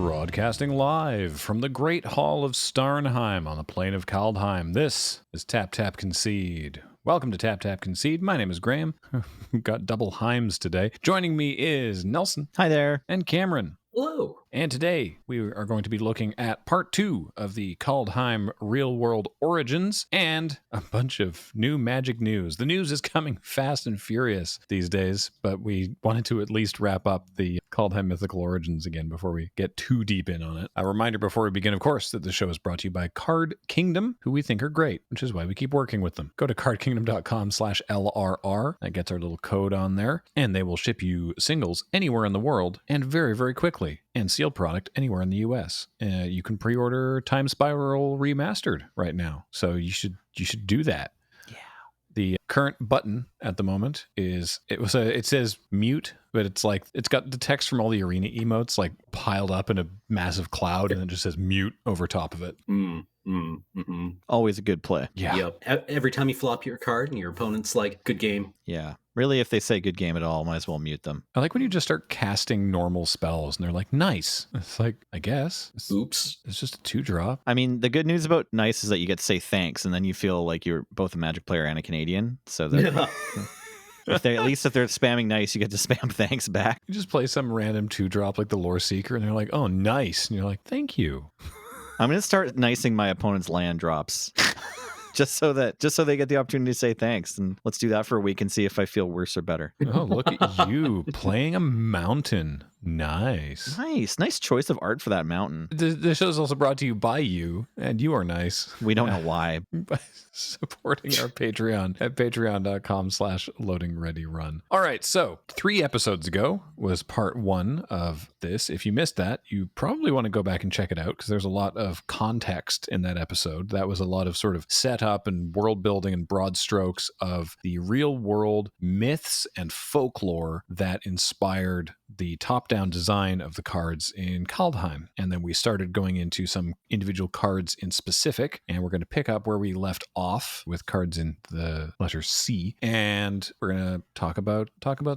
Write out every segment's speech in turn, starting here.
Broadcasting live from the Great Hall of Starnheim on the plain of Kaldheim, this is Tap Tap Concede. Welcome to Tap Tap Concede. My name is Graham. We've got double Heims today. Joining me is Nelson. Hi there. And Cameron. Hello. And today we are going to be looking at part 2 of the Kaldheim Real World Origins and a bunch of new magic news. The news is coming fast and furious these days, but we wanted to at least wrap up the Kaldheim Mythical Origins again before we get too deep in on it. A reminder before we begin, of course, that the show is brought to you by Card Kingdom, who we think are great, which is why we keep working with them. Go to cardkingdom.com/LRR. That gets our little code on there, and they will ship you singles anywhere in the world and very, very quickly. And sealed product anywhere in the US. You can pre-order Time Spiral Remastered right now, so you should do that. Yeah. The current button at the moment is it says mute, but it's got the text from all the arena emotes like piled up in a massive cloud, and it just says mute over top of it. Always a good play. Yeah. Yep. Every time you flop your card and your opponent's like, good game. Yeah. Really, if they say good game at all, might as well mute them. I like when you just start casting normal spells and they're like, nice. It's like, I guess. Oops. It's just a 2-drop. I mean, the good news about nice is that you get to say thanks, and then you feel like you're both a Magic player and a Canadian. So that if they're spamming nice, you get to spam thanks back. You just play some random 2-drop like the Lore Seeker, and they're like, oh, nice. And you're like, thank you. I'm going to start nicing my opponent's land drops. Just so they get the opportunity to say thanks. And let's do that for a week and see if I feel worse or better. Oh, look at you playing a mountain. Nice. Nice choice of art for that mountain. The show is also brought to you by you, and you are nice. We don't know why. By supporting our Patreon at patreon.com/loadingreadyrun. All right, so 3 episodes ago was part 1 of this. If you missed that, you probably want to go back and check it out because there's a lot of context in that episode. That was a lot of sort of setup and world building and broad strokes of the real world myths and folklore that inspired the top-down design of the cards in Kaldheim. And then we started going into some individual cards in specific, and we're going to pick up where we left off with cards in the letter C, and we're going to talk about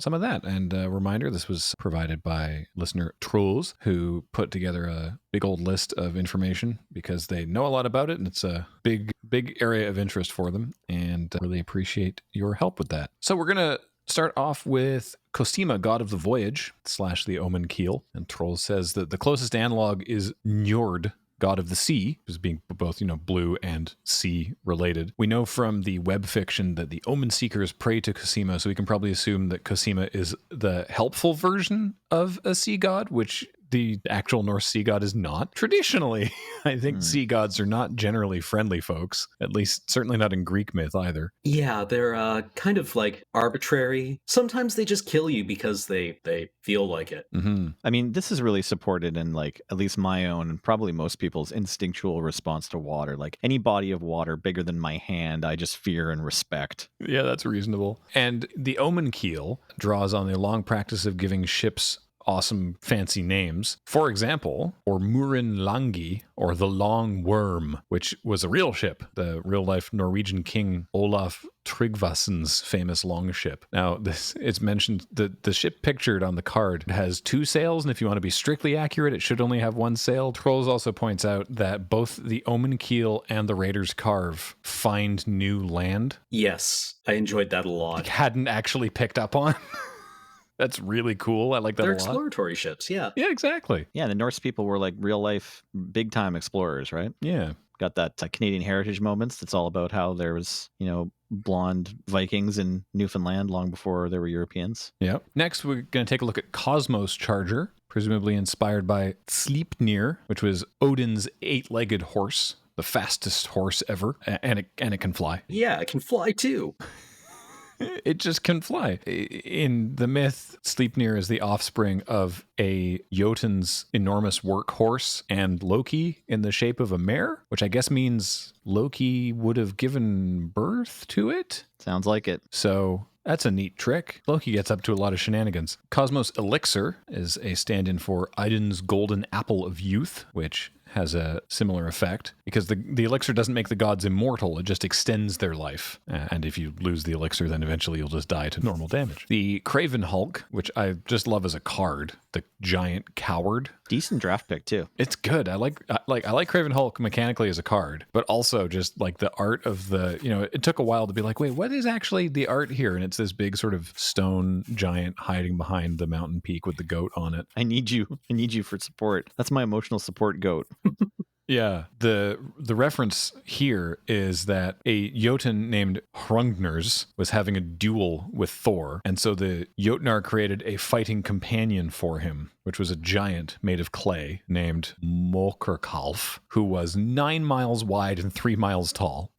some of that. And a reminder, this was provided by listener Troels, who put together a big old list of information because they know a lot about it, and it's a big area of interest for them, and really appreciate your help with that. So we're going to start off with Cosmo, God of the Voyage / the Omen Keel. And Troll says that the closest analog is Njord, God of the Sea, as being both, blue and sea related. We know from the web fiction that the Omen Seekers pray to Cosmo, so we can probably assume that Cosmo is the helpful version of a sea god, which the actual Norse sea god is not. Traditionally, I think sea gods are not generally friendly folks, at least certainly not in Greek myth either. Yeah, they're kind of like arbitrary. Sometimes they just kill you because they feel like it. Mm-hmm. I mean, this is really supported in like at least my own and probably most people's instinctual response to water. Like any body of water bigger than my hand, I just fear and respect. Yeah, that's reasonable. And the Omen Keel draws on the long practice of giving ships awesome fancy names. For example, or Murin Langi, or the Long Worm, which was a real ship, the real-life Norwegian king Olaf Tryggvason's famous longship. Now, it's mentioned that the ship pictured on the card has 2 sails, and if you want to be strictly accurate, it should only have 1 sail. Trolls also points out that both the Omen Keel and the Raider's Carve find new land. Yes, I enjoyed that a lot. Hadn't actually picked up on. That's really cool. I like that a lot. They're exploratory ships, yeah. Yeah, exactly. Yeah, the Norse people were like real life, big time explorers, right? Yeah. Got that Canadian heritage moments. That's all about how there was, blonde Vikings in Newfoundland long before there were Europeans. Yeah. Next, we're going to take a look at Cosmo's Charger, presumably inspired by Sleipnir, which was Odin's 8-legged horse, the fastest horse ever, and it can fly. Yeah, it can fly too. It just can fly. In the myth, Sleipnir is the offspring of a Jotun's enormous workhorse and Loki in the shape of a mare, which I guess means Loki would have given birth to it. Sounds like it. So that's a neat trick. Loki gets up to a lot of shenanigans. Cosmos Elixir is a stand-in for Idun's Golden Apple of Youth, which has a similar effect because the elixir doesn't make the gods immortal. It just extends their life. And if you lose the elixir, then eventually you'll just die to normal damage. The Craven Hulk, which I just love as a card, the giant coward. Decent draft pick too. It's good. I like Craven Hulk mechanically as a card, but also just like the art of the, it took a while to be like, wait, what is actually the art here? And it's this big sort of stone giant hiding behind the mountain peak with the goat on it. I need you for support. That's my emotional support goat. Yeah. The reference here is that a Jotun named Hrungners was having a duel with Thor, and so the Jotnar created a fighting companion for him, which was a giant made of clay named Mokrkalf, who was 9 miles wide and 3 miles tall.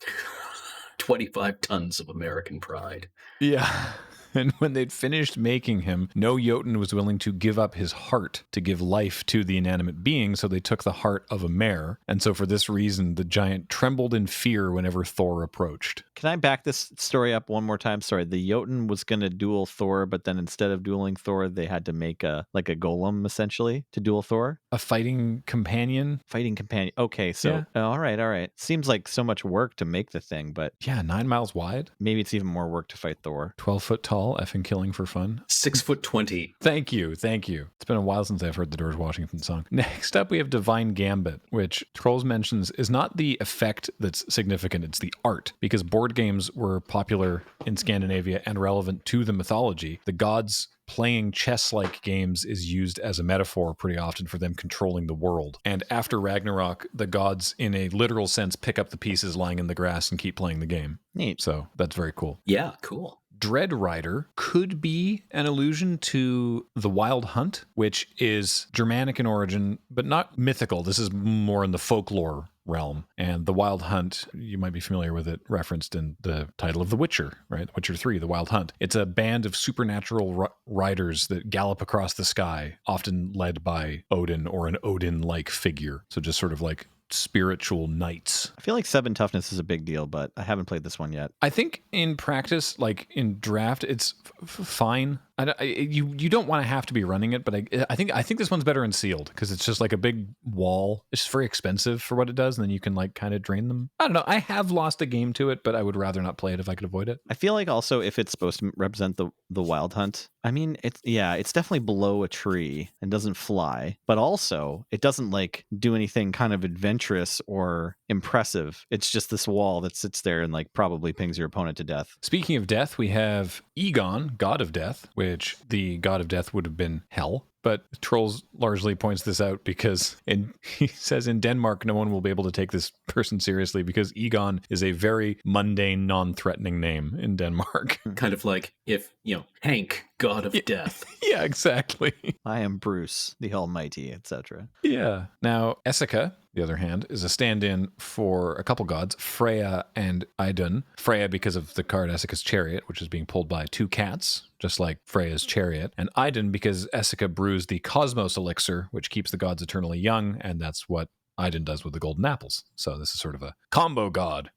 25 tons of American pride. Yeah. And when they'd finished making him, no Jotun was willing to give up his heart to give life to the inanimate being, so they took the heart of a mare. And so for this reason, the giant trembled in fear whenever Thor approached. Can I back this story up one more time? Sorry, the Jotun was going to duel Thor, but then instead of dueling Thor, they had to make a golem, essentially, to duel Thor? A fighting companion? Fighting companion. Okay, so, yeah. All right. Seems like so much work to make the thing, but... Yeah, 9 miles wide. Maybe it's even more work to fight Thor. 12 foot tall. Effing killing for fun. 6'20". Thank you. It's been a while since I've heard the George Washington song. Next up, we have Divine Gambit, which Troels mentions is not the effect that's significant, it's the art. Because board games were popular in Scandinavia and relevant to the mythology, the gods playing chess-like games is used as a metaphor pretty often for them controlling the world. And after Ragnarok, the gods, in a literal sense, pick up the pieces lying in the grass and keep playing the game. Neat. So that's very cool. Yeah, cool. Dread Rider could be an allusion to the Wild Hunt, which is Germanic in origin, but not mythical. This is more in the folklore realm. And the Wild Hunt, you might be familiar with it, referenced in the title of The Witcher, right? The Witcher 3, The Wild Hunt. It's a band of supernatural riders that gallop across the sky, often led by Odin or an Odin-like figure. So just sort of like spiritual knights. I feel like 7 toughness is a big deal, but I haven't played this one yet. I think in practice, like in draft, it's fine. You don't want to have to be running it, but I think this one's better in sealed because it's just like a big wall. It's just very expensive for what it does, and then you can like kind of drain them. I don't know. I have lost a game to it, but I would rather not play it if I could avoid it. I feel like also if it's supposed to represent the Wild Hunt, I mean, it's definitely below a tree and doesn't fly, but also it doesn't like do anything kind of adventurous or impressive. It's just this wall that sits there and like probably pings your opponent to death. Speaking of death, we have Egon, God of Death, which the God of Death would have been hell. But Troels largely points this out because he says in Denmark, no one will be able to take this person seriously because Egon is a very mundane, non-threatening name in Denmark. Kind of like if, Hank, God of Death. Yeah, exactly. I am Bruce, the Almighty, etc. Yeah. Now, Essica, the other hand, is a stand-in for a couple gods, Freya and Idun. Freya because of the card Essica's Chariot, which is being pulled by 2 cats, just like Freya's Chariot. And Idun because Essica brews the Cosmos elixir, which keeps the gods eternally young, and that's what Idun does with the golden apples. So this is sort of a combo god.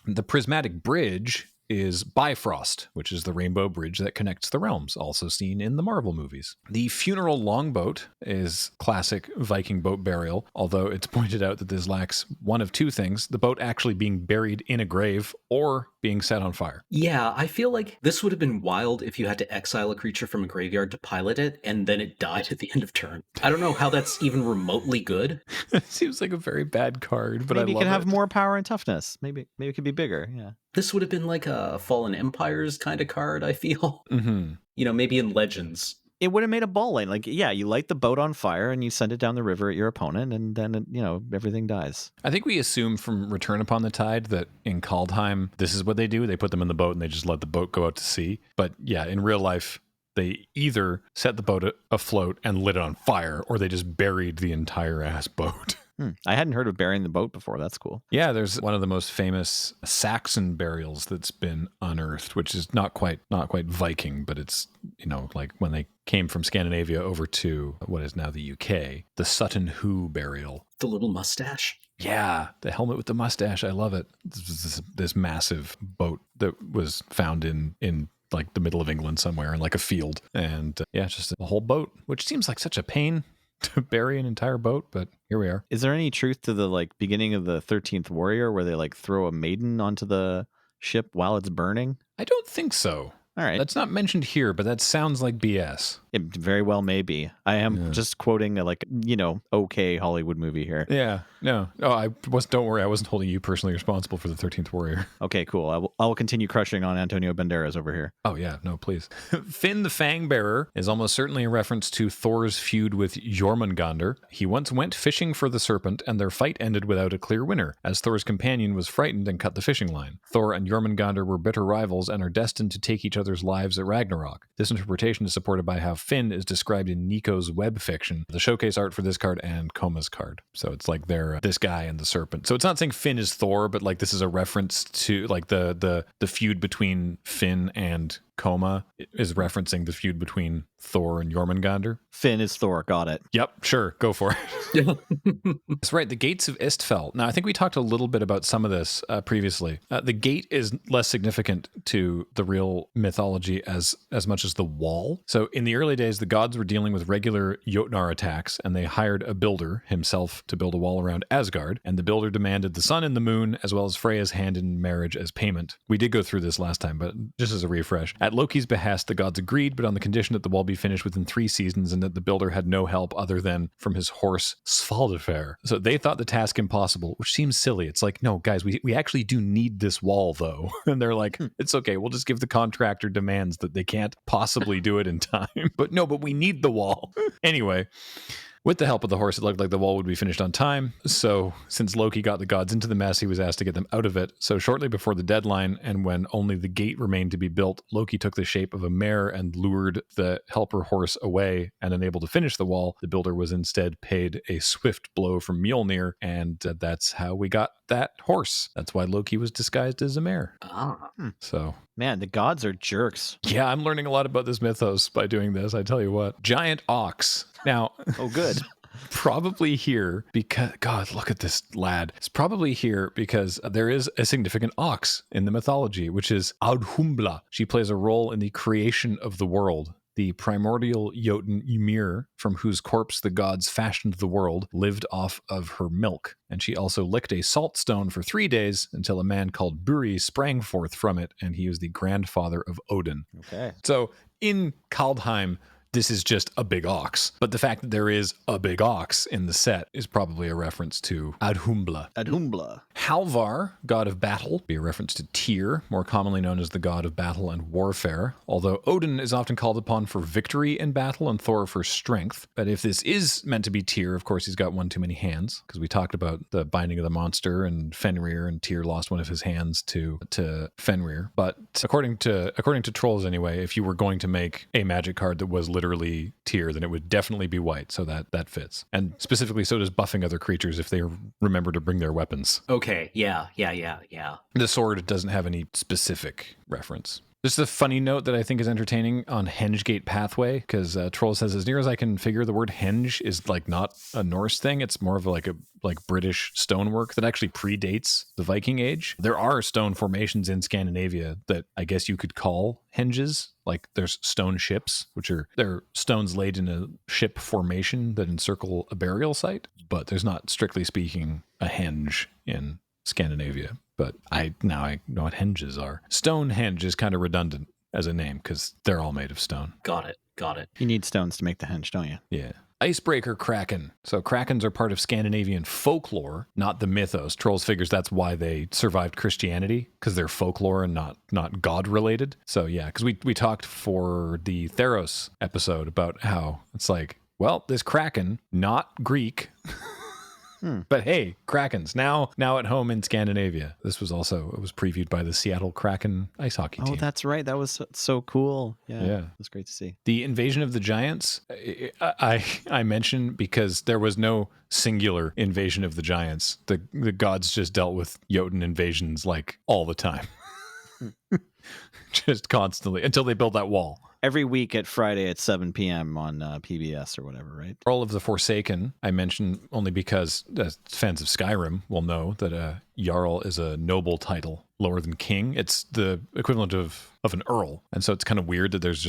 The prismatic bridge is Bifrost, which is the rainbow bridge that connects the realms, also seen in the Marvel movies. The funeral longboat is classic Viking boat burial, although it's pointed out that this lacks one of 2 things, the boat actually being buried in a grave or being set on fire. Yeah, I feel like this would have been wild if you had to exile a creature from a graveyard to pilot it, and then it died at the end of turn. I don't know how that's even remotely good. It seems like a very bad card, but maybe I love it. Maybe it could have more power and toughness. Maybe it could be bigger, yeah. This would have been like a Fallen Empires kind of card, I feel. Mm-hmm. Maybe in Legends. It would have made a ball lane. Like, yeah, you light the boat on fire and you send it down the river at your opponent, and then, everything dies. I think we assume from Return Upon the Tide that in Kaldheim, this is what they do. They put them in the boat and they just let the boat go out to sea. But yeah, in real life, they either set the boat afloat and lit it on fire, or they just buried the entire ass boat. I hadn't heard of burying the boat before. That's cool. Yeah, there's one of the most famous Saxon burials that's been unearthed, which is not quite Viking, but it's, like when they came from Scandinavia over to what is now the UK, the Sutton Hoo burial. The little mustache. Yeah, the helmet with the mustache. I love it. This massive boat that was found in like the middle of England somewhere in like a field. And it's just a whole boat, which seems like such a pain. to bury an entire boat, but here we are. Is there any truth to the like beginning of the 13th Warrior where they like throw a maiden onto the ship while it's burning? I don't think so. All right. That's not mentioned here, but that sounds like BS. It very well may be. I am just quoting a okay Hollywood movie here. Yeah. No. Oh, don't worry. I wasn't holding you personally responsible for the 13th Warrior. Okay, cool. I will continue crushing on Antonio Banderas over here. Oh, yeah. No, please. Finn the Fangbearer is almost certainly a reference to Thor's feud with Jormungandr. He once went fishing for the serpent, and their fight ended without a clear winner, as Thor's companion was frightened and cut the fishing line. Thor and Jormungandr were bitter rivals and are destined to take each other's lives at Ragnarok. This interpretation is supported by how Finn is described in Nico's web fiction, the showcase art for this card and Koma's card. So it's like they're this guy and the serpent. So it's not saying Finn is Thor, but like this is a reference to like the feud between Finn and Koma is referencing the feud between Thor and Jormungandr. Finn is Thor. Got it. Yep, sure. Go for it. That's right. The Gates of Istfell. Now, I think we talked a little bit about some of this previously. The gate is less significant to the real mythology as much as the wall. So in the early days, the gods were dealing with regular Jotnar attacks, and they hired a builder himself to build a wall around Asgard, and the builder demanded the sun and the moon, as well as Freya's hand in marriage as payment. We did go through this last time, but just as a refresh. At Loki's behest, the gods agreed, but on the condition that the wall be finished within 3 seasons and that the builder had no help other than from his horse Svaldfair. So they thought the task impossible, which seems silly. It's like, no, guys, we actually do need this wall, though. And they're like, it's okay. We'll just give the contractor demands that they can't possibly do it in time. But we need the wall. Anyway. With the help of the horse, it looked like the wall would be finished on time. So since Loki got the gods into the mess, he was asked to get them out of it. So shortly before the deadline, and when only the gate remained to be built, Loki took the shape of a mare and lured the helper horse away. And unable to finish the wall, the builder was instead paid a swift blow from Mjolnir. And that's how we got that horse. That's why Loki was disguised as a mare. So... Man, the gods are jerks. Yeah, I'm learning a lot about this mythos by doing this, I tell you what. Giant ox. Now... Oh, good. Probably here because... God, look at this lad. It's probably here because there is a significant ox in the mythology, which is Audhumbla. She plays a role in the creation of the world. The primordial Jotun Ymir, from whose corpse the gods fashioned the world, lived off of her milk. And she also licked a salt stone for 3 days until a man called Buri sprang forth from it, and he was the grandfather of Odin. Okay. So in Kaldheim, this is just a big ox. But the fact that there is a big ox in the set is probably a reference to Audhumbla. Audhumbla. Halvar, god of battle, be a reference to Tyr, more commonly known as the god of battle and warfare, although Odin is often called upon for victory in battle and Thor for strength. But if this is meant to be Tyr, of course, he's got one too many hands, because we talked about the binding of the monster and Fenrir, and Tyr lost one of his hands to Fenrir. But according to Troels anyway, if you were going to make a magic card that was literally Tyr, then it would definitely be white, so that fits. And specifically, so does buffing other creatures if they remember to bring their weapons. Okay, yeah. The sword doesn't have any specific reference. Just a funny note that I think is entertaining on Hengegate Pathway, because Troll says, as near as I can figure, the word henge is like not a Norse thing. It's more of a British stonework that actually predates the Viking Age. There are stone formations in Scandinavia that I guess you could call henges. Like there's stone ships, they're stones laid in a ship formation that encircle a burial site, but there's not, strictly speaking, a henge in Scandinavia. But now I know what henges are. Stonehenge is kind of redundant as a name because they're all made of stone. Got it. You need stones to make the henge, don't you? Yeah. Icebreaker Kraken. So Krakens are part of Scandinavian folklore, not the mythos. Trolls figures that's why they survived Christianity, because they're folklore and not God-related. So yeah, because we talked for the Theros episode about how it's like, well, this Kraken, not Greek... But hey, Krakens, now at home in Scandinavia. This was it was previewed by the Seattle Kraken ice hockey team. Oh, that's right. That was so cool. Yeah. It was great to see. The invasion of the giants, I mentioned because there was no singular invasion of the giants. The gods just dealt with Jotun invasions like all the time. Just constantly, until they built that wall. Every week at Friday at 7 p.m. on PBS or whatever, right? All of the Forsaken, I mention only because fans of Skyrim will know that Jarl is a noble title, lower than king. It's the equivalent of of an earl. And so it's kind of weird that there's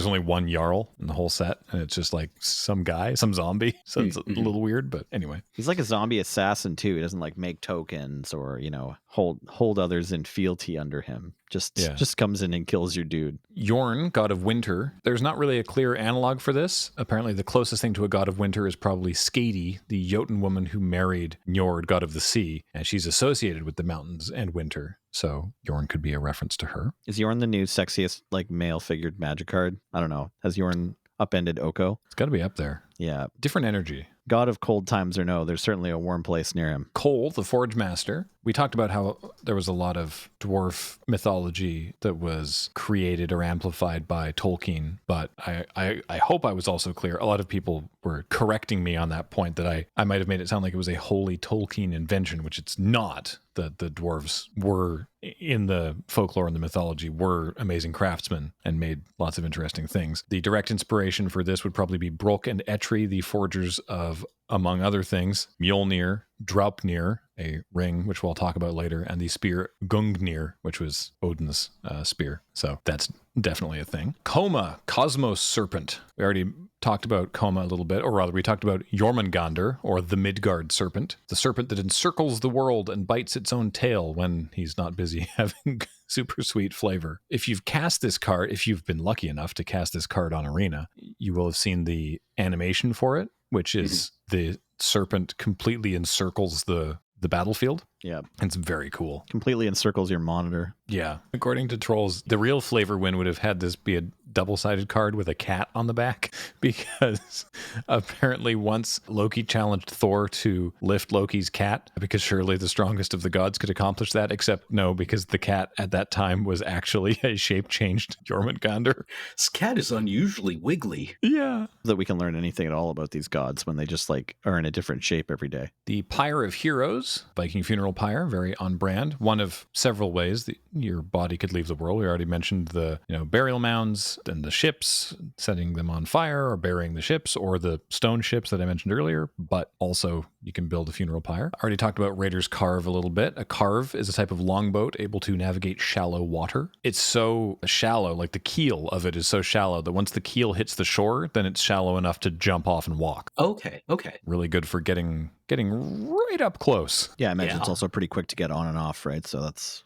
only one Jarl in the whole set, and it's just like some guy, some zombie. So it's a little weird, but anyway. He's like a zombie assassin too. He doesn't like make tokens or, hold others in fealty under him. Just comes in and kills your dude. Yorn, God of Winter. There's not really a clear analog for this. Apparently the closest thing to a God of Winter is probably Skadi, the Jotun woman who married Njord, God of the Sea, and she's associated with the mountains and winter. So Yorn could be a reference to her. Is Yorn the new sexiest like male figured magic card? I don't know. Has Yorn upended Oko? It's got to be up there. Yeah. Different energy. God of cold times or no, there's certainly a warm place near him. Cole, the Forge Master. We talked about how there was a lot of dwarf mythology that was created or amplified by Tolkien, but I hope I was also clear. A lot of people were correcting me on that point that I might have made it sound like it was a wholly Tolkien invention, which it's not. The dwarves were, in the folklore and the mythology, were amazing craftsmen and made lots of interesting things. The direct inspiration for this would probably be Brok and Etri, the forgers of, among other things, Mjolnir, Draupnir, a ring, which we'll talk about later, and the spear Gungnir, which was Odin's spear. So that's definitely a thing. Koma, Cosmos Serpent. We already talked about Koma a little bit, or rather we talked about Jormungandr, or the Midgard Serpent, the serpent that encircles the world and bites its own tail when he's not busy having super sweet flavor. If you've cast this card, if you've been lucky enough to cast this card on Arena, you will have seen the animation for it, which is the serpent completely encircles the battlefield. Yeah. It's very cool. Completely encircles your monitor. Yeah. According to Troels, the real flavor win would have had this be a double-sided card with a cat on the back, because apparently once Loki challenged Thor to lift Loki's cat, because surely the strongest of the gods could accomplish that, except no, because the cat at that time was actually a shape-changed Jormungandr. This cat is unusually wiggly. Yeah. That we can learn anything at all about these gods when they just like are in a different shape every day. The Pyre of Heroes, Viking Funeral Pyre, very on brand. One of several ways that your body could leave the world. We already mentioned the burial mounds and the ships, setting them on fire or burying the ships, or the stone ships that I mentioned earlier, but also you can build a funeral pyre. I already talked about Raider's Carve a little bit. A carve is a type of longboat able to navigate shallow water. It's so shallow, like the keel of it is so shallow that once the keel hits the shore, then it's shallow enough to jump off and walk. Okay. Really good for getting right up close. Yeah, I imagine it's also pretty quick to get on and off, right? So that's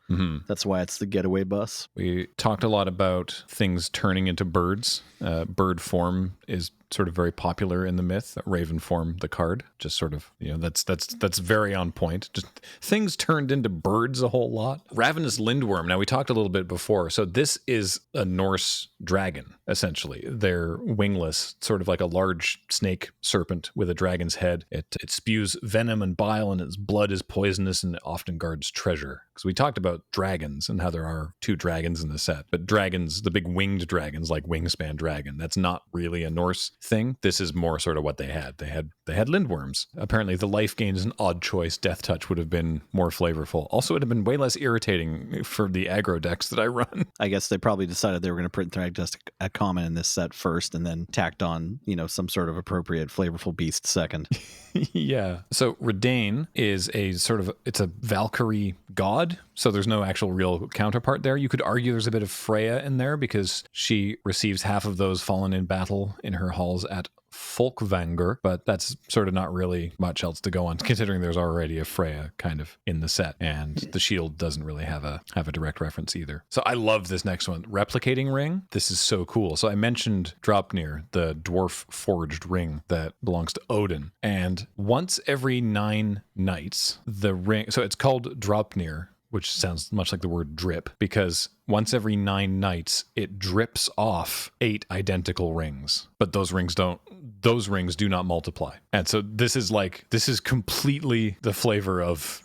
why it's the getaway bus. We talked a lot about things turning into birds. Bird form is sort of very popular in the myth. Raven form, the card, just sort of, that's very on point. Just things turned into birds a whole lot. Ravenous Lindworm. Now we talked a little bit before. So this is a Norse dragon, essentially. They're wingless, sort of like a large snake serpent with a dragon's head. It spews venom and bile, and its blood is poisonous, and it often guards treasure. Because we talked about dragons and how there are 2 dragons in the set, but dragons, the big winged dragons like Wingspan Dragon, that's not really a Norse thing. This is more sort of what they had. They had lindworms. Apparently the life gain is an odd choice. Death Touch would have been more flavorful. Also, it would have been way less irritating for the aggro decks that I run. I guess they probably decided they were going to print Thragtusk at common in this set first, and then tacked on, some sort of appropriate flavorful beast second. Yeah. So Redane is it's a Valkyrie god. So there's no actual real counterpart there. You could argue there's a bit of Freya in there because she receives half of those fallen in battle in her halls at Folkvanger, but that's sort of not really much else to go on, considering there's already a Freya kind of in the set, and the shield doesn't really have a direct reference either. So I love this next one, Replicating Ring. This is so cool. So I mentioned Draupnir, the dwarf forged ring that belongs to Odin, and once every 9 nights, the ring, so it's called Draupnir, which sounds much like the word drip, because once every 9 nights, it drips off 8 identical rings. But those rings do not multiply. And so this is completely the flavor of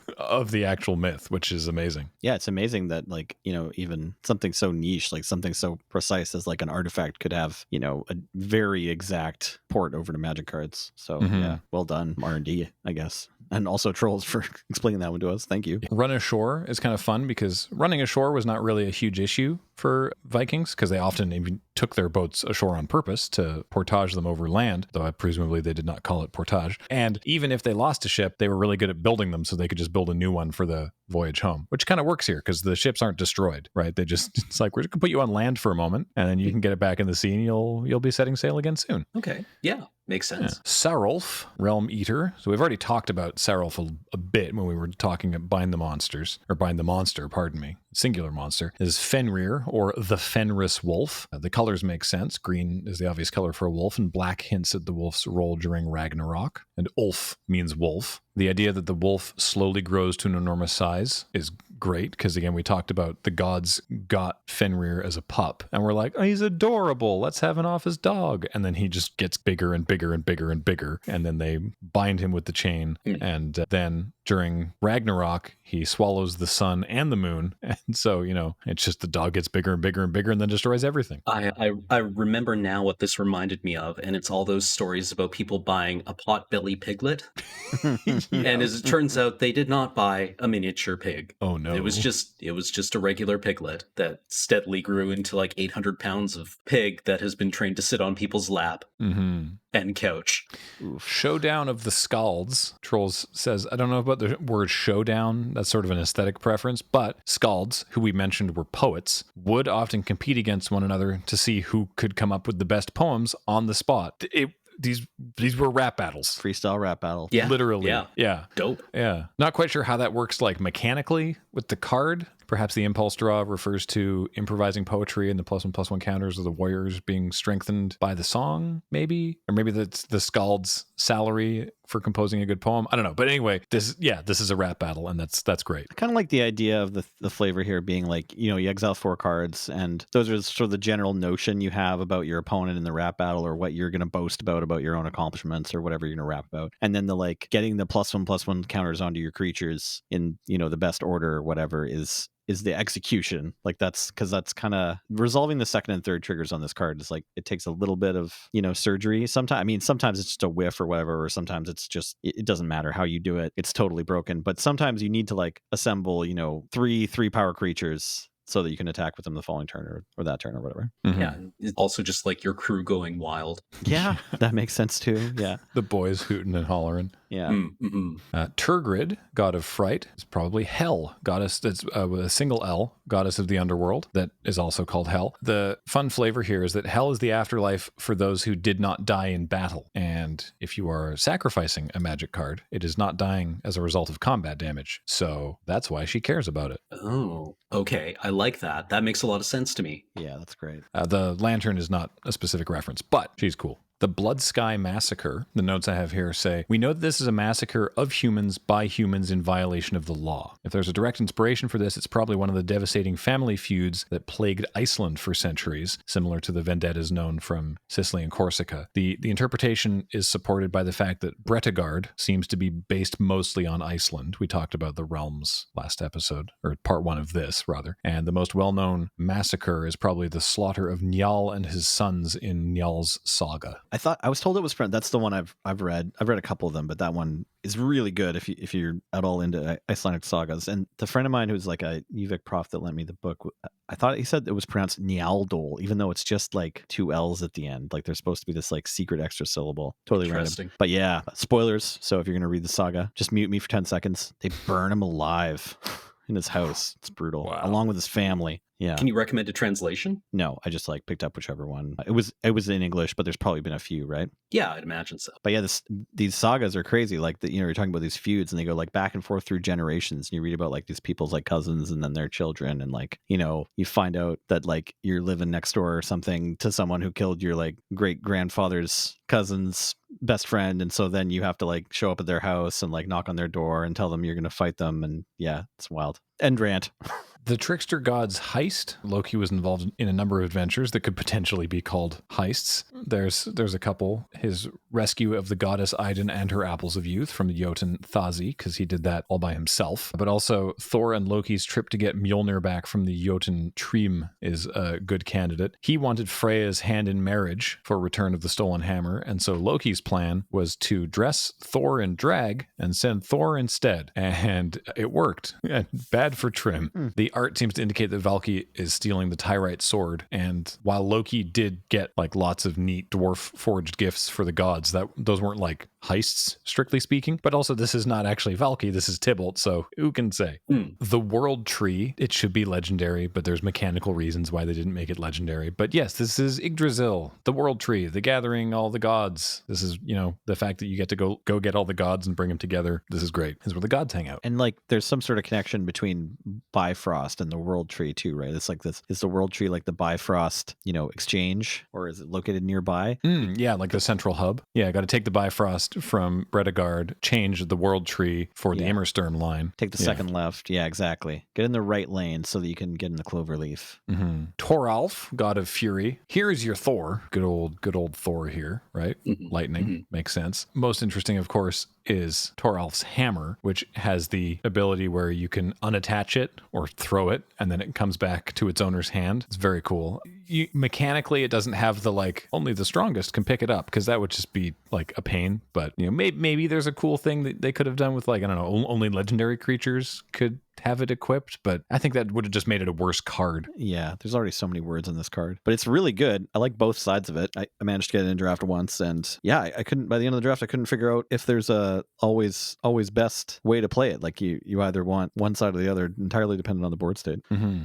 the actual myth, which is amazing. Yeah, it's amazing that even something so niche, like something so precise as like an artifact could have, a very exact port over to Magic cards. So yeah, well done, R&D, I guess. And also Troels for explaining that one to us. Thank you. Run ashore is kind of fun because running ashore was not really a huge issue for Vikings because they often even took their boats ashore on purpose to portage them over land, though presumably they did not call it portage. And even if they lost a ship, they were really good at building them so they could just build a new one for the voyage home, which kind of works here because the ships aren't destroyed, right? It's like, we're just going to put you on land for a moment and then you can get it back in the sea and you'll be setting sail again soon. Okay. Yeah. Makes sense. Yeah. Sarulf, Realm Eater. So we've already talked about Sarulf a bit when we were talking about Bind the Monster, singular monster, is Fenrir, or the Fenris Wolf. The colors make sense. Green is the obvious color for a wolf, and black hints at the wolf's role during Ragnarok. And Ulf means wolf. The idea that the wolf slowly grows to an enormous size is great, because again, we talked about the gods got Fenrir as a pup, and we're like, oh, he's adorable, let's have him off as dog. And then he just gets bigger and bigger and bigger and bigger, and then they bind him with the chain. And then during Ragnarok, he swallows the sun and the moon. And so, it's just the dog gets bigger and bigger and bigger and then destroys everything. I remember now what this reminded me of, and it's all those stories about people buying a potbelly piglet. And as it turns out, they did not buy a miniature pig. Oh no. It was just a regular piglet that steadily grew into like 800 pounds of pig that has been trained to sit on people's lap and couch. Oof. Showdown of the Skalds. Troels says, I don't know about the word showdown. That's sort of an aesthetic preference, but Skalds, who we mentioned were poets, would often compete against one another to see who could come up with the best poems on the spot. These were rap battles. Freestyle rap battle. Yeah. Literally. Yeah. Dope. Yeah. Not quite sure how that works like mechanically with the card. Perhaps the impulse draw refers to improvising poetry and the +1/+1 counters of the warriors being strengthened by the song, maybe? Or maybe that's the Skald's salary for composing a good poem. I don't know. But anyway, this is a rap battle, and that's great. I kind of like the idea of the flavor here being like, you exile 4 cards, and those are sort of the general notion you have about your opponent in the rap battle, or what you're going to boast about your own accomplishments, or whatever you're going to rap about. And then the getting the +1/+1 counters onto your creatures in, the best order or whatever is the execution. That's because that's kind of resolving the second and third triggers on this card is it takes a little bit of surgery sometimes it's just a whiff or whatever, or sometimes it's just it doesn't matter how you do it, it's totally broken. But sometimes you need to assemble 3 power creatures so that you can attack with them the following turn or that turn or whatever. Yeah. It's also just your crew going wild. Yeah, that makes sense too. Yeah. The boys hooting and hollering. Yeah. Turgrid, god of fright, is probably Hel, goddess that's with a single L, goddess of the underworld, that is also called Hel. The fun flavor here is that Hel is the afterlife for those who did not die in battle. And if you are sacrificing a magic card, it is not dying as a result of combat damage. So that's why she cares about it. Oh, okay. I like that. That makes a lot of sense to me. Yeah, that's great. The lantern is not a specific reference, but she's cool. The Blood Sky Massacre, the notes I have here say, we know that this is a massacre of humans by humans in violation of the law. If there's a direct inspiration for this, it's probably one of the devastating family feuds that plagued Iceland for centuries, similar to the vendettas known from Sicily and Corsica. The interpretation is supported by the fact that Bretagard seems to be based mostly on Iceland. We talked about the realms last episode, or part 1 of this, rather. And the most well-known massacre is probably the slaughter of Njal and his sons in Njal's saga. I was told it was That's the one I've read. I've read a couple of them, but that one is really good if you're at all into Icelandic sagas. And the friend of mine who's a UVic prof that lent me the book, I thought he said it was pronounced Njaldol, even though it's just 2 L's at the end. There's supposed to be this secret extra syllable. Totally random. But yeah, spoilers. So if you're gonna read the saga, just mute me for 10 seconds. They burn him alive in his house. It's brutal. Wow. Along with his family. Yeah. Can you recommend a translation? No, I just picked up whichever one. It was in English, but there's probably been a few, right? Yeah, I'd imagine so. But yeah, these sagas are crazy. You're talking about these feuds, and they go back and forth through generations. And you read about these people's cousins and then their children, and you find out that you're living next door or something to someone who killed your great grandfather's cousin's best friend, and so then you have to show up at their house and knock on their door and tell them you're going to fight them. And yeah, it's wild. End rant. The Trickster Gods heist. Loki was involved in a number of adventures that could potentially be called heists. There's a couple. His rescue of the goddess Idun and her apples of youth from the Jotun Thazi, because he did that all by himself. But also Thor and Loki's trip to get Mjolnir back from the Jotun Trym is a good candidate. He wanted Freya's hand in marriage for Return of the Stolen Hammer, and so Loki's plan was to dress Thor in drag and send Thor instead. And it worked. Bad for Trym. The art seems to indicate that Valky is stealing the Tyrite sword, and while Loki did get like lots of neat dwarf forged gifts for the gods, those weren't like heists, strictly speaking. But also, this is not actually Valky, this is Tybalt, so who can say? The World Tree, it should be legendary, but there's mechanical reasons why they didn't make it legendary. But yes, this is Yggdrasil, the World Tree, the gathering all the gods. This is, the fact that you get to go get all the gods and bring them together. This is great. This is where the gods hang out. And like, there's some sort of connection between Bifrost and the World Tree too, right? It's like this. Is the World Tree like the Bifrost, exchange, or is it located nearby? Yeah, like the central hub. Yeah, I got to take the Bifrost from Bredegard, change the World Tree for the Immersturm line. Take the second left. Yeah, exactly. Get in the right lane so that you can get in the Cloverleaf. Toralf, God of Fury. Here's your Thor. Good old Thor here, right? Lightning. Makes sense. Most interesting, of course, is Toralf's hammer, which has the ability where you can unattach it or throw it, and then it comes back to its owner's hand. It's very cool. Mechanically, it doesn't have the only the strongest can pick it up, because that would just be like a pain. But maybe there's a cool thing that they could have done with I don't know, only legendary creatures could have it equipped, but I think that would have just made it a worse card. Yeah, there's already so many words in this card, but it's really good. I like both sides of it. I managed to get it in draft once, and yeah, I couldn't, by the end of the draft, I couldn't figure out if there's a always best way to play it. Like you either want one side or the other, entirely dependent on the board state.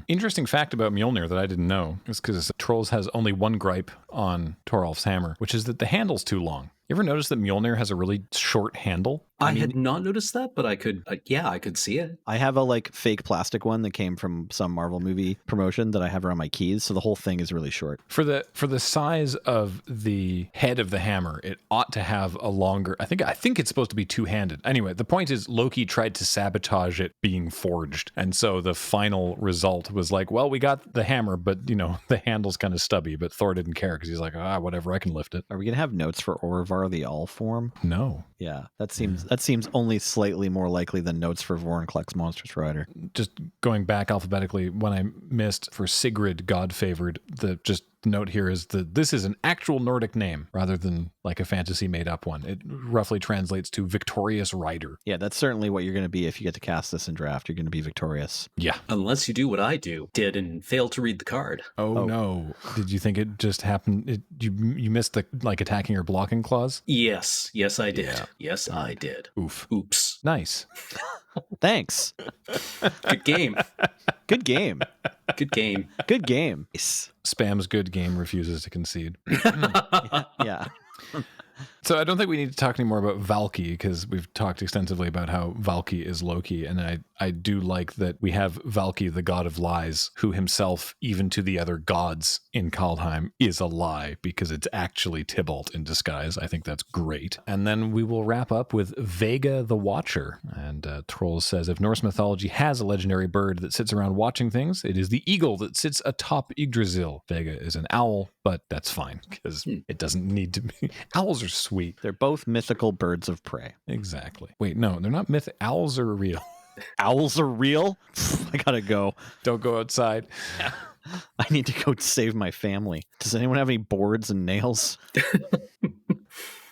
Interesting fact about Mjolnir that I didn't know is because Troels has only one gripe on Toralf's hammer, which is that the handle's too long. You ever notice that Mjolnir has a really short handle? I had not noticed that, but I could see it. I have a fake plastic one that came from some Marvel movie promotion that I have around my keys, so the whole thing is really short. For the size of the head of the hammer, it ought to have a longer. I think it's supposed to be two-handed. Anyway, the point is Loki tried to sabotage it being forged, and so the final result was well, we got the hammer, but the handle's kind of stubby. But Thor didn't care because he's like, whatever, I can lift it. Are we gonna have notes for Orvar the All form? No. Yeah, that seems only slightly more likely than notes for Vorinclex Monstrous Rider. Just going back alphabetically, when I missed for Sigrid, God Favored, the note here is that this is an actual Nordic name rather than a fantasy made up one. It roughly translates to victorious rider. Yeah, that's certainly what you're going to be if you get to cast this in draft. You're going to be victorious. Yeah. Unless you do what I did and fail to read the card. Oh. No. Did you think it just happened? You missed the attacking or blocking clause? Yes, I did. Yeah. Yes, I did. Oops. Nice. Thanks. Good game. Good game. Good game. Good game. Spam's good game refuses to concede. Yeah. So I don't think we need to talk anymore about Valky, because we've talked extensively about how Valky is Loki, and I do like that we have Valky, the god of lies, who himself, even to the other gods in Kaldheim, is a lie, because it's actually Tybalt in disguise. I think that's great. And then we will wrap up with Vega the Watcher. And Troels says, if Norse mythology has a legendary bird that sits around watching things, it is the eagle that sits atop Yggdrasil. Vega is an owl, but that's fine, because it doesn't need to be. Owls are sweet. They're both mythical birds of prey. Exactly. Wait, no, they're not myth. Owls are real. Owls are real? I gotta go. Don't go outside. I need to go save my family. Does anyone have any boards and nails?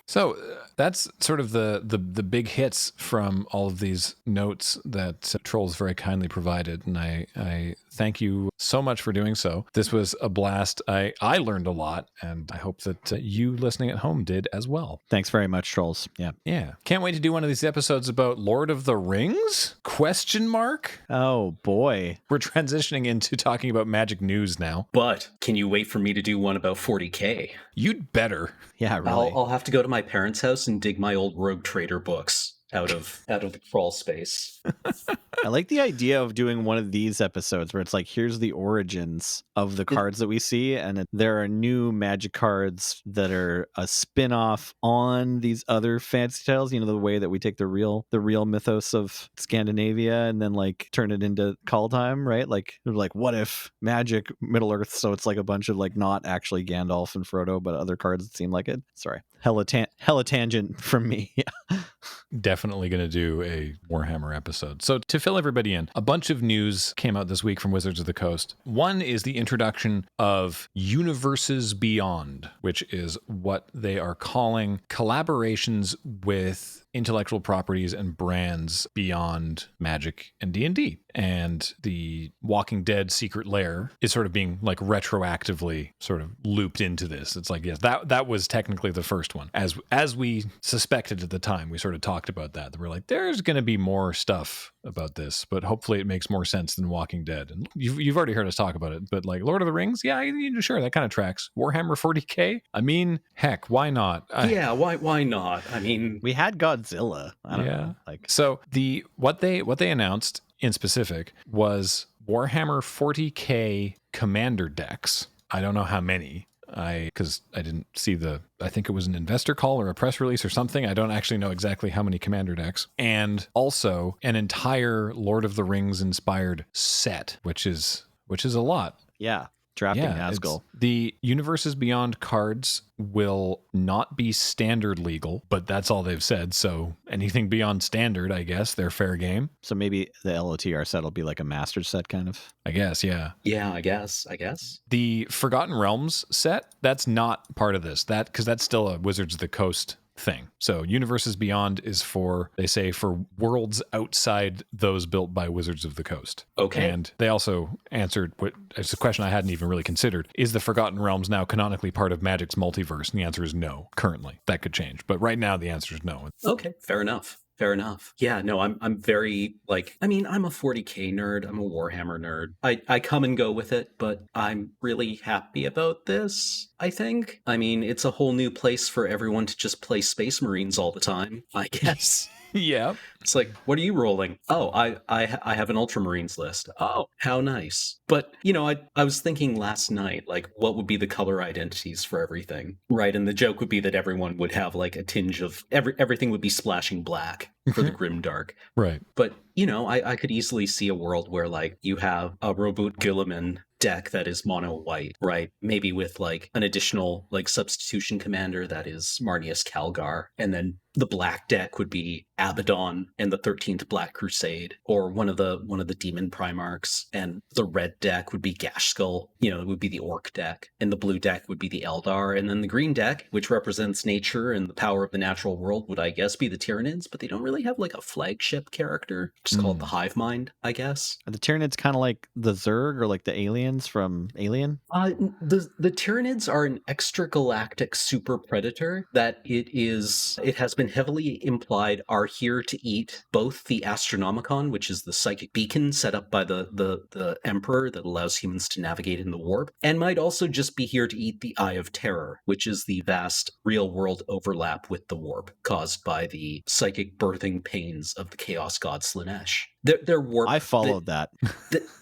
So that's sort of the big hits from all of these notes that Troels very kindly provided, and I thank you so much for doing so. This was a blast. I learned a lot, and I hope that you listening at home did as well. Thanks very much, Troels. Yeah. Can't wait to do one of these episodes about Lord of the Rings? ? Oh boy. We're transitioning into talking about Magic news now. But can you wait for me to do one about 40K? You'd better. Yeah, really. I'll have to go to my parents' house and dig my old Rogue Trader books. out of the crawl space. I like the idea of doing one of these episodes where it's like, here's the origins of the cards that we see, and there are new Magic cards that are a spin-off on these other fantasy tales. You know, the way that we take the real mythos of Scandinavia and then like turn it into Kaldheim, right? Like, what if Magic Middle Earth? So it's like a bunch of like not actually Gandalf and Frodo, but other cards that seem like it. Sorry, hella tangent from me. Definitely going to do a Warhammer episode. So to fill everybody in, a bunch of news came out this week from Wizards of the Coast. One is the introduction of Universes Beyond, which is what they are calling collaborations with intellectual properties and brands beyond Magic and D&D. And the Walking Dead Secret Lair is sort of being like retroactively sort of looped into this. It's like, yes, that was technically the first one. As we suspected at the time, we sort of talked about that. We're like, there's going to be more stuff about this, but hopefully it makes more sense than Walking Dead. And you've already heard us talk about it, but like Lord of the Rings, yeah, sure, that kind of tracks. Warhammer 40K, I mean, heck, why not? Why not? I mean, we had Godzilla. I don't know. Like, so what they announced in specific was Warhammer 40K commander decks. I don't know how many. Because I didn't see I think it was an investor call or a press release or something. I don't actually know exactly how many commander decks. And also an entire Lord of the Rings inspired set, which is a lot. Yeah. Drafting Nazgul. The Universes Beyond cards will not be standard legal, but that's all they've said. So anything beyond standard, I guess, they're fair game. So maybe the LOTR set will be like a master set kind of? I guess, yeah. Yeah, I guess. The Forgotten Realms set, that's not part of this. Because that's still a Wizards of the Coast thing. So Universes Beyond is for worlds outside those built by Wizards of the Coast. Okay. And they also answered it's a question I hadn't even really considered. Is the Forgotten Realms now canonically part of Magic's multiverse? And the answer is no, currently. That could change. But right now the answer is no. Okay, fair enough. Yeah, no, I'm very I'm a 40K nerd. I'm a Warhammer nerd. I come and go with it, but I'm really happy about this, I think. I mean, it's a whole new place for everyone to just play Space Marines all the time, I guess. Yeah. It's like, what are you rolling? Oh, I have an Ultramarines list. Oh, how nice. But, I was thinking last night, like, what would be the color identities for everything, right? And the joke would be that everyone would have, like, a tinge of... everything would be splashing black for the Grimdark. Right. But, I could easily see a world where, like, you have a Robot Guilliman deck that is mono white, right? Maybe with like an additional like substitution commander that is Marnius Calgar, and then the black deck would be Abaddon and the 13th Black Crusade, or one of the Demon Primarchs, and the red deck would be Gash Skull, it would be the Orc deck, and the blue deck would be the Eldar, and then the green deck, which represents nature and the power of the natural world, would I guess be the Tyranids, but they don't really have like a flagship character, just called the Hive Mind, I guess. Are the Tyranids kind of like the Zerg or like the aliens from Alien? The Tyranids are an extragalactic super predator that it has been heavily implied are here to eat both the Astronomicon, which is the psychic beacon set up by the Emperor that allows humans to navigate in the warp, and might also just be here to eat the Eye of Terror, which is the vast real-world overlap with the warp caused by the psychic birthing pains of the Chaos God Slaanesh. Their warp... I followed that.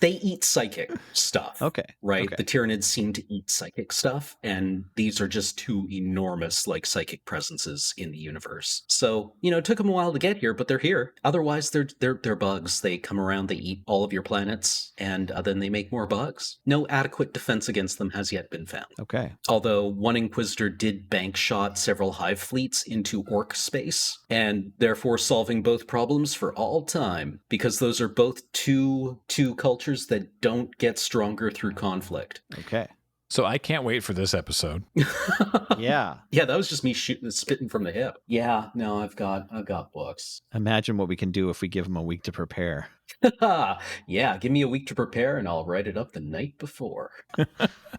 They eat psychic stuff. Okay. Right? Okay. The Tyranids seem to eat psychic stuff, and these are just two enormous, like, psychic presences in the universe. So, it took them a while to get here, but they're here. Otherwise, they're bugs. They come around, they eat all of your planets, and then they make more bugs. No adequate defense against them has yet been found. Okay. Although one Inquisitor did bank shot several hive fleets into Orc space, and therefore solving both problems for all time, because those are both two cultures that don't get stronger through conflict. Okay. So I can't wait for this episode. Yeah. Yeah, that was just me spitting from the hip. Yeah, no, I've got books. Imagine what we can do if we give them a week to prepare. Yeah, give me a week to prepare and I'll write it up the night before.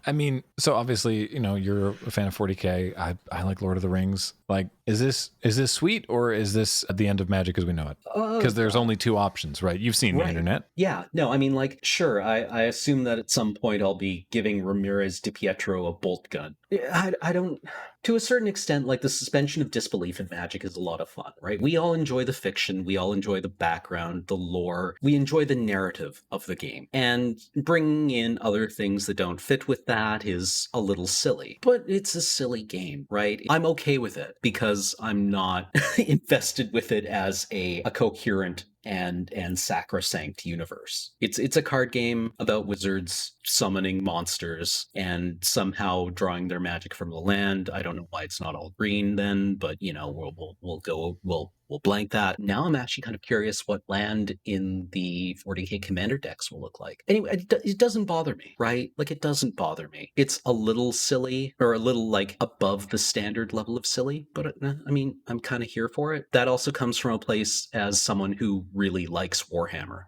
I mean, so obviously, you're a fan of 40K. I like Lord of the Rings. Like, is this sweet, or is this at the end of Magic as we know it? Because there's only two options, right? You've seen the internet. Yeah, no, I mean, like, sure, I assume that at some point I'll be giving Ramirez Di Pietro a bolt gun. I don't, to a certain extent, like the suspension of disbelief in Magic is a lot of fun, right? We all enjoy the fiction, we all enjoy the background, the lore, we enjoy the narrative of the game. And bringing in other things that don't fit with that is a little silly, but it's a silly game, right? I'm okay with it because I'm not invested with it as a coherent and sacrosanct universe. It's a card game about wizards summoning monsters and somehow drawing their magic from the land. I don't know why it's not all green then, but we'll blank that. Now I'm actually kind of curious what land in the 40k commander decks will look like. Anyway, it doesn't bother me, right? Like, it doesn't bother me. It's a little silly, or a little like above the standard level of silly, but I mean, I'm kind of here for it. That also comes from a place as someone who really likes Warhammer.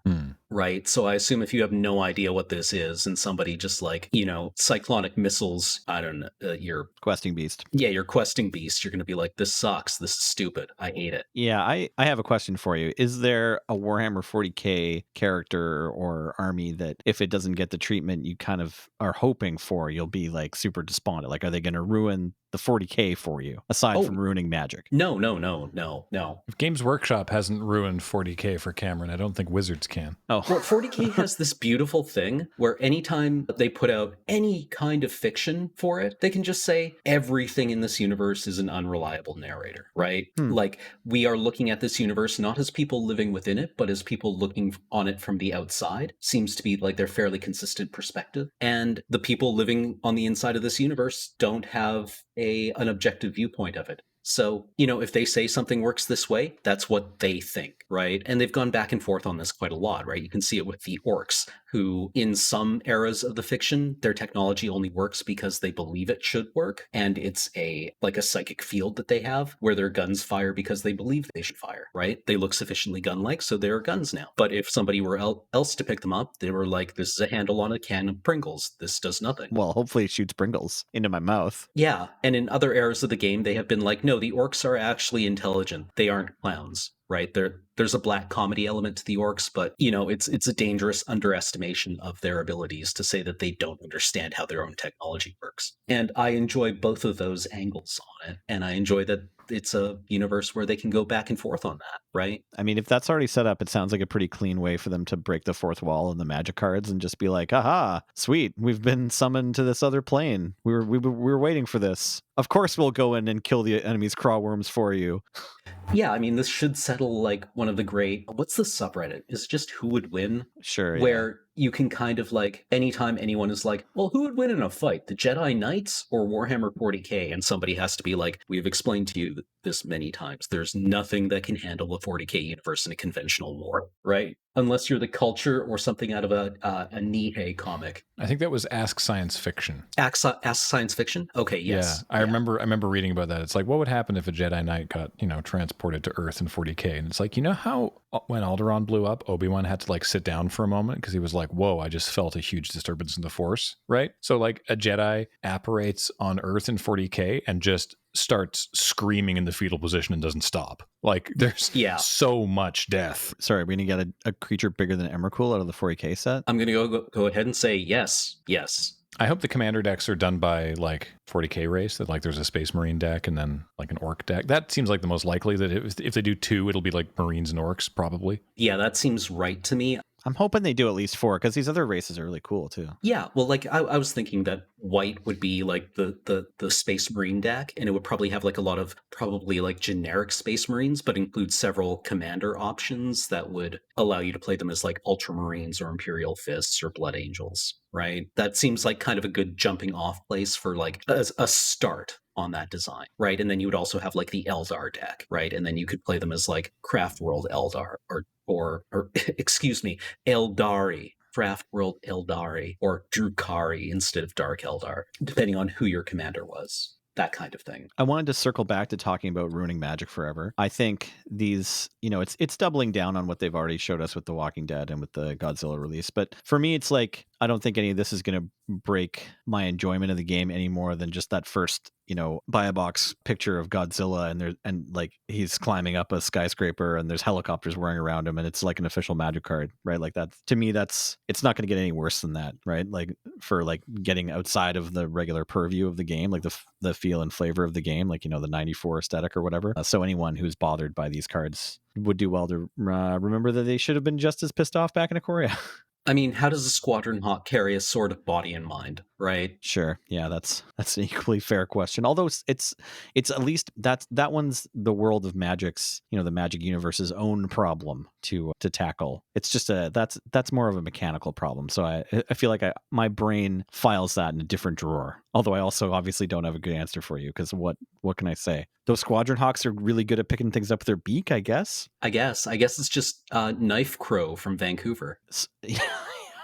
Right. So I assume if you have no idea what this is and somebody just like, cyclonic missiles, I don't know, your Questing beast. Yeah, your questing beast, you're going to be like, this sucks. This is stupid. I hate it. Yeah, I have a question for you. Is there a Warhammer 40k character or army that if it doesn't get the treatment you kind of are hoping for, you'll be like super despondent? Like, are they going to ruin the 40k for you aside from ruining Magic? No. If Games Workshop hasn't ruined 40k for Cameron, I don't think Wizards can. Oh, well, 40k has this beautiful thing where anytime they put out any kind of fiction for it, they can just say everything in this universe is an unreliable narrator, right? Like, we are looking at this universe not as people living within it, but as people looking on it from the outside. Seems to be like their fairly consistent perspective. And the people living on the inside of this universe don't have an objective viewpoint of it. So, if they say something works this way, that's what they think, right? And they've gone back and forth on this quite a lot, right? You can see it with the orcs, who in some eras of the fiction, their technology only works because they believe it should work. And it's like a psychic field that they have where their guns fire because they believe they should fire, right? They look sufficiently gun-like, so they're guns now. But if somebody were else to pick them up, they were like, this is a handle on a can of Pringles. This does nothing. well, hopefully it shoots Pringles into my mouth. Yeah, and in other eras of the game, they have been like, no, the orcs are actually intelligent. They aren't clowns, right? There's a black comedy element to the orcs, but, it's a dangerous underestimation of their abilities to say that they don't understand how their own technology works. And I enjoy both of those angles on it, and I enjoy that it's a universe where they can go back and forth on that, right? I mean, if that's already set up, it sounds like a pretty clean way for them to break the fourth wall in the Magic cards and just be like, aha, sweet, we've been summoned to this other plane. We were waiting for this. Of course we'll go in and kill the enemy's crawworms for you. Yeah, I mean, this should settle like one of the great, what's the subreddit? Is it just who would win? Sure. Where you can kind of like, anytime anyone is like, well, who would win in a fight, the Jedi Knights or Warhammer 40k? And somebody has to be like, we've explained to you this many times. There's nothing that can handle a 40k universe in a conventional war, right? Unless you're the Culture or something out of a Nihei comic. I think that was Ask Science Fiction. Ask Science Fiction? Okay, yes. Yeah, I remember reading about that. It's like, what would happen if a Jedi Knight got, transported to Earth in 40k? And it's like, how when Alderaan blew up, Obi-Wan had to like sit down for a moment because he was like, whoa, I just felt a huge disturbance in the Force, right? So like a Jedi apparates on Earth in 40k and just starts screaming in the fetal position and doesn't stop. Like, there's so much death. Sorry, we're going to get a creature bigger than Emrakul out of the 40k set? I'm going to go ahead and say yes. I hope the commander decks are done by like 40k race, that like there's a Space Marine deck and then like an Orc deck. That seems like the most likely, that if they do two, it'll be like Marines and Orcs probably. Yeah, that seems right to me. I'm hoping they do at least 4 because these other races are really cool too. Yeah, well, like I was thinking that white would be like the Space Marine deck, and it would probably have like a lot of probably like generic Space Marines, but include several commander options that would allow you to play them as like Ultramarines or Imperial Fists or Blood Angels, right? That seems like kind of a good jumping off place for like a start on that design, right? And then you would also have like the Eldar deck, right? And then you could play them as like Craft World Eldar or excuse me, Eldari, Craft World Eldari, or Drukari instead of Dark Eldar, depending on who your commander was. That kind of thing. I wanted to circle back to talking about ruining Magic forever. I think these, it's doubling down on what they've already showed us with The Walking Dead and with the Godzilla release. But for me, it's like, I don't think any of this is going to break my enjoyment of the game any more than just that first, buy a box picture of Godzilla and like he's climbing up a skyscraper and there's helicopters whirring around him and it's like an official Magic card, right? Like that, to me, it's not going to get any worse than that, right? Like for like getting outside of the regular purview of the game, like the feel and flavor of the game, like, the 94 aesthetic or whatever. So anyone who's bothered by these cards would do well to remember that they should have been just as pissed off back in Ikoria. I mean, how does a Squadron Hawk carry a sword of body and mind, right? Sure. Yeah, that's an equally fair question. Although it's at least that one's the world of Magic's, the Magic universe's own problem to tackle. It's just that's more of a mechanical problem. So I feel like my brain files that in a different drawer. Although I also obviously don't have a good answer for you because what can I say? Those Squadron Hawks are really good at picking things up with their beak, I guess. I guess it's just Knife Crow from Vancouver.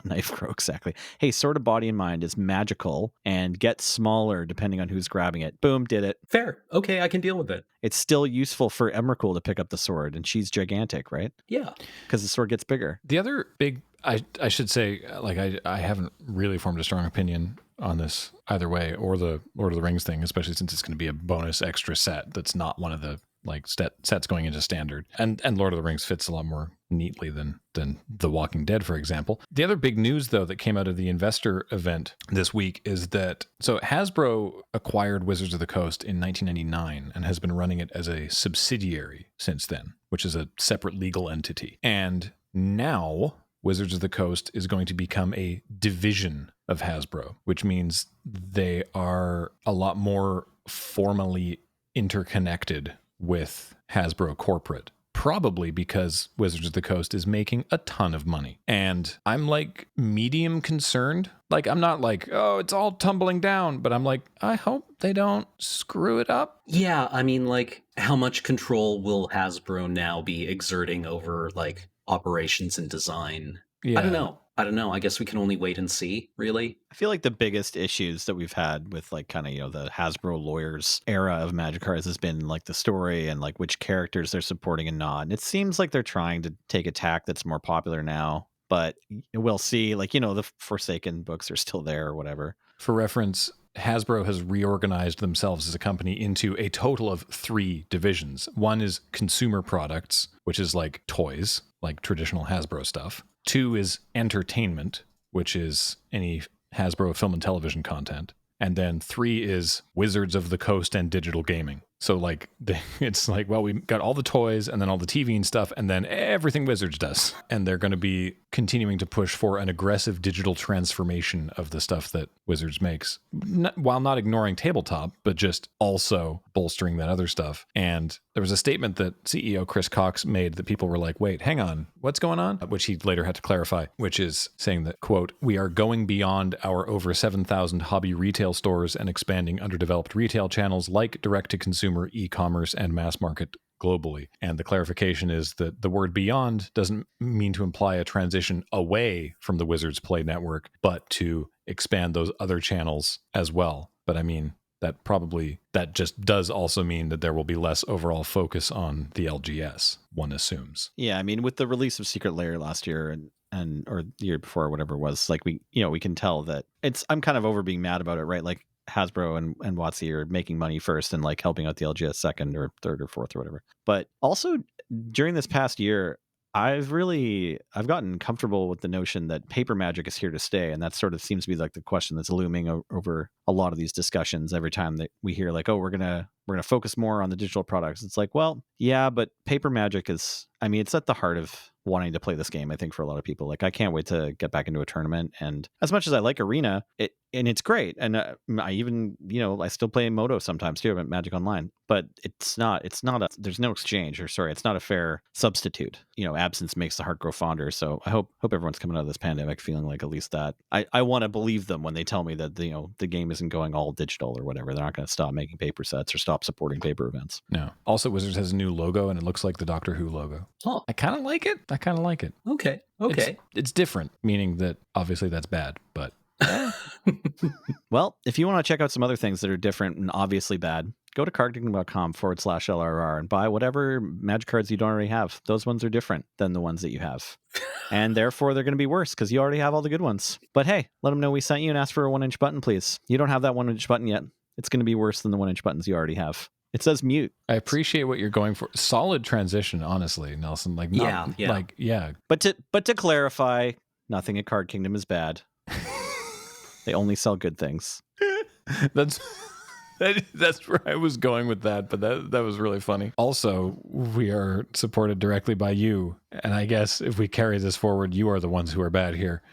Knife Crow, exactly. Hey, Sword of Body and Mind is magical and gets smaller depending on who's grabbing it. Boom, did it. Fair. Okay, I can deal with it. It's still useful for Emrakul to pick up the sword, and she's gigantic, right? Yeah. Because the sword gets bigger. The other big, I should say, like I haven't really formed a strong opinion on this either way, or the Lord of the Rings thing, especially since it's going to be a bonus extra set that's not one of the like sets going into standard. And Lord of the Rings fits a lot more neatly than The Walking Dead, for example. The other big news, though, that came out of the investor event this week is that, so Hasbro acquired Wizards of the Coast in 1999 and has been running it as a subsidiary since then, which is a separate legal entity. And now Wizards of the Coast is going to become a division of Hasbro, which means they are a lot more formally interconnected with Hasbro corporate, probably because Wizards of the Coast is making a ton of money. And I'm like medium concerned. Like, I'm not like, oh, it's all tumbling down, but I'm like, I hope they don't screw it up. Yeah, I mean, like, how much control will Hasbro now be exerting over like operations and design? Yeah. I don't know. I guess we can only wait and see, really. I feel like the biggest issues that we've had with like kind of, the Hasbro lawyers era of Magic cards has been like the story and like which characters they're supporting and not. And it seems like they're trying to take a tack that's more popular now, but we'll see. Like, the Forsaken books are still there or whatever. For reference, Hasbro has reorganized themselves as a company into a total of 3 divisions. One is consumer products, which is like toys, like traditional Hasbro stuff. 2 is entertainment, which is any Hasbro film and television content. And then 3 is Wizards of the Coast and digital gaming. So like it's like, well, we got all the toys and then all the TV and stuff and then everything Wizards does. And they're going to be continuing to push for an aggressive digital transformation of the stuff that Wizards makes, while not ignoring tabletop, but just also bolstering that other stuff. And there was a statement that CEO Chris Cox made that people were like, wait, hang on, what's going on? Which he later had to clarify, which is saying that, quote, we are going beyond our over 7,000 hobby retail stores and expanding underdeveloped retail channels like direct-to-consumer, e-commerce, and mass market globally. And the clarification is that the word beyond doesn't mean to imply a transition away from the Wizards Play network, but to expand those other channels as well. But I mean, that just does also mean that there will be less overall focus on the LGS, one assumes. Yeah, I mean, with the release of Secret Lair last year and or the year before, or whatever it was, like we can tell that I'm kind of over being mad about it, right? Like Hasbro and WotC are making money first and like helping out the LGS second or third or fourth or whatever. But also during this past year, I've gotten comfortable with the notion that paper Magic is here to stay. And that sort of seems to be like the question that's looming over a lot of these discussions every time that we hear like, oh, we're going to focus more on the digital products. It's like, well, yeah, but paper Magic is, I mean, it's at the heart of wanting to play this game, I think, for a lot of people. Like, I can't wait to get back into a tournament. And as much as I like Arena, it's great. And I even, I still play Moto sometimes too. I'm at Magic Online, but it's not there's no exchange it's not a fair substitute. Absence makes the heart grow fonder. So I hope everyone's coming out of this pandemic feeling like at least that. I want to believe them when they tell me that, the game isn't going all digital or whatever. They're not going to stop making paper sets or stop supporting paper events. No. Also, Wizards has a new logo and it looks like the Doctor Who logo. Oh, I kind of like it. Okay. It's different, meaning that obviously that's bad, but Well, if you want to check out some other things that are different and obviously bad, go to cardkingdom.com/LRR and buy whatever magic cards you don't already have. Those ones are different than the ones that you have. And therefore, they're going to be worse because you already have all the good ones. But hey, let them know we sent you and ask for a 1-inch button, please. You don't have that 1-inch button yet. It's going to be worse than the 1-inch buttons you already have. It says mute. I appreciate what you're going for. Solid transition, honestly, Nelson. Like, not, yeah. But to clarify, nothing at Card Kingdom is bad. They only sell good things. That's where I was going with that, but that was really funny. Also, we are supported directly by you, and I guess if we carry this forward, you are the ones who are bad here.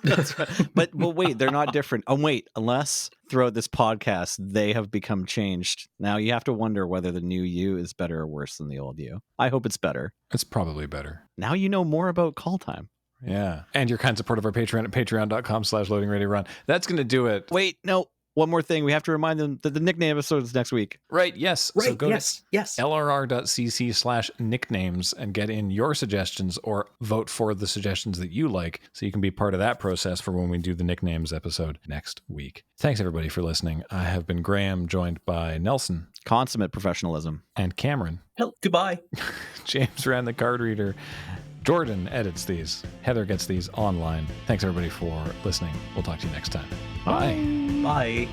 That's right. But wait, they're not different. Wait, unless throughout this podcast they have become changed. Now you have to wonder whether the new you is better or worse than the old you. I hope it's better. It's probably better. Now you know more about Kaldheim. Yeah. And your kind support of our Patreon at patreon.com/loadingreadyrun. That's going to do it. Wait, no. One more thing. We have to remind them that the nickname episode is next week. Right. Yes. Right. So go to lrr.cc/nicknames and get in your suggestions or vote for the suggestions that you like so you can be part of that process for when we do the nicknames episode next week. Thanks, everybody, for listening. I have been Graham, joined by Nelson. Consummate professionalism. And Cameron. Goodbye. James ran the card reader. Jordan edits these. Heather gets these online. Thanks, everybody, for listening. We'll talk to you next time. Bye. Bye.